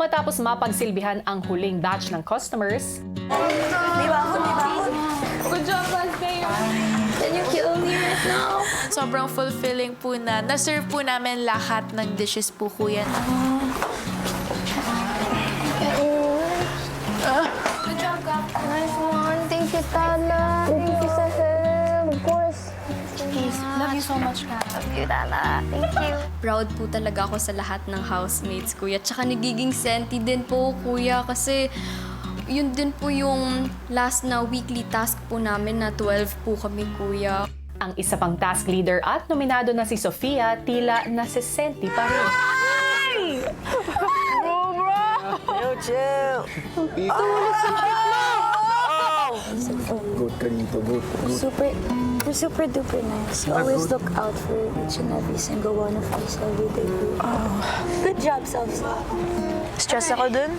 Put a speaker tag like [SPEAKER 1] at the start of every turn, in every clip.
[SPEAKER 1] Matapos mapagsilbihan ang huling batch ng customers,
[SPEAKER 2] Good job, Wednesday. Can you kill me right now?
[SPEAKER 3] Sobrang fulfilling po na na-serve po namin lahat ng dishes po, kuya.
[SPEAKER 2] Good job, Gab. Nice one. Thank you, Tala. Thank you sa help. Of course. Love you so much, Gab. Love you, Tala. Thank you.
[SPEAKER 4] Proud po talaga ako sa lahat ng housemates, kuya. Tsaka nagiging senti din po, kuya, kasi yun din po yung last na weekly task po namin na 12 po kami, kuya.
[SPEAKER 1] ang isa pang task leader at nominado na si Sofia tila nasisenti pa rin.
[SPEAKER 5] Chill. Good ka dito, good.
[SPEAKER 6] You're super duper nice. You always look out for each and every single one of us every day. Good job, Salsa.
[SPEAKER 7] Stress ako dun.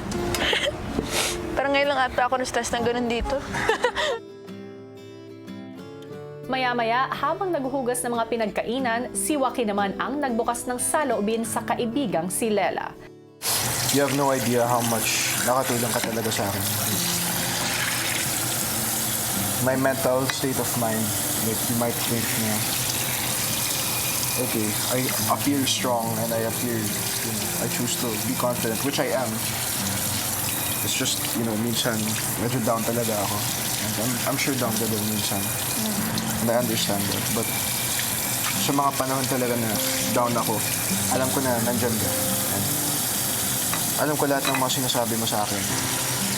[SPEAKER 7] Parang ngayon lang ata ako na-stress ng ganun dito.
[SPEAKER 1] Maya-maya, habang naghuhugas ng mga pinagkainan, si Joaquin naman ang nagbukas ng saloobin sa kaibigang si Lela.
[SPEAKER 5] You have no idea how much nakatulong ka talaga sa akin. My mental state of mind, like you might think na, okay, I appear strong and I appear, I choose to be confident, which I am. It's just, minsan, medyo down talaga ako. And I'm sure down ka din minsan. And I understand that. But sa mga panahon talaga na down ako, alam ko na nandyan ka. And alam ko lahat ng mga sinasabi mo sa akin.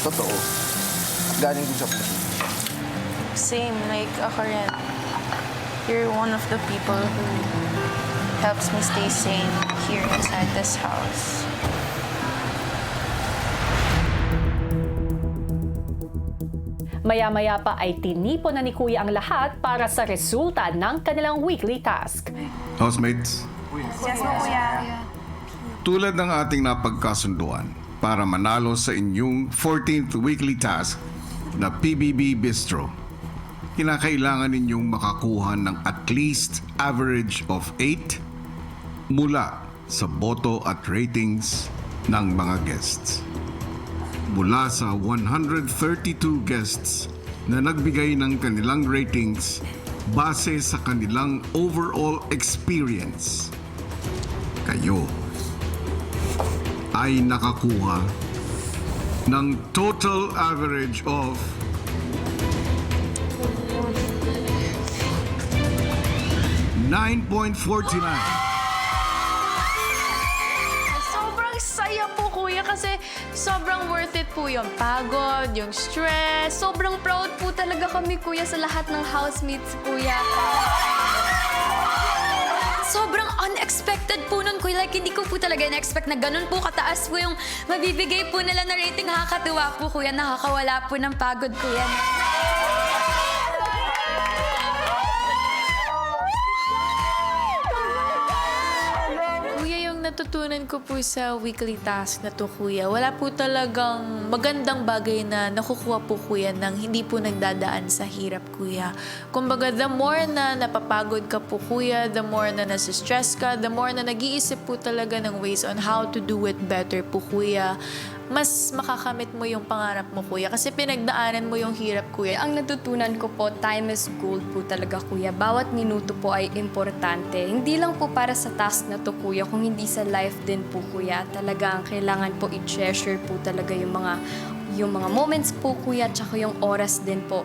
[SPEAKER 5] Totoo. Galing din sa puso.
[SPEAKER 7] Same, like ako rin. You're one of the people who helps me stay sane here inside this house.
[SPEAKER 1] Maya-maya pa ay tinipon na ni Kuya ang lahat para sa resulta ng kanilang weekly task.
[SPEAKER 8] Housemates,
[SPEAKER 7] Yes po, kuya.
[SPEAKER 8] tulad ng ating napagkasunduan para manalo sa inyong 14th weekly task na PBB Bistro, kinakailangan ninyong makakuha ng at least average of 8 mula sa boto at ratings ng mga guests. Mula sa 132 guests na nagbigay ng kanilang ratings base sa kanilang overall experience, kayo ay nakakuha ng total average of 9.49.
[SPEAKER 3] Sobrang saya po, kuya, kasi sobrang worth it po yung pagod, yung stress.
[SPEAKER 4] Sobrang proud po talaga kami, kuya, sa lahat ng housemates, kuya. Sobrang unexpected po nun, kuya. Like, hindi ko po talaga na-expect na ganun po kataas po yung mabibigay po nila na rating. Nakakatuwa po, kuya. Nakakawala po ng pagod, kuya.
[SPEAKER 3] Kuya, yung natutunan ko po sa weekly task na to, kuya, wala po talagang magandang bagay na nakukuha po, kuya, ng hindi po nagdadaan sa hirap, kuya. Kumbaga, the more na napapagod ka po, kuya, the more na nasistress ka, the more na nag-iisip po talaga ng ways on how to do it better po, kuya, mas makakamit mo yung pangarap mo, kuya, kasi pinagdaanan mo yung hirap, kuya.
[SPEAKER 4] Ang natutunan ko po, time is gold po talaga, kuya. Bawat minuto po ay importante. Hindi lang po para sa task na to, kuya, kung hindi sa life din po, kuya. Talagang kailangan po i-treasure po talaga yung mga moments po, kuya, tsaka yung oras din po.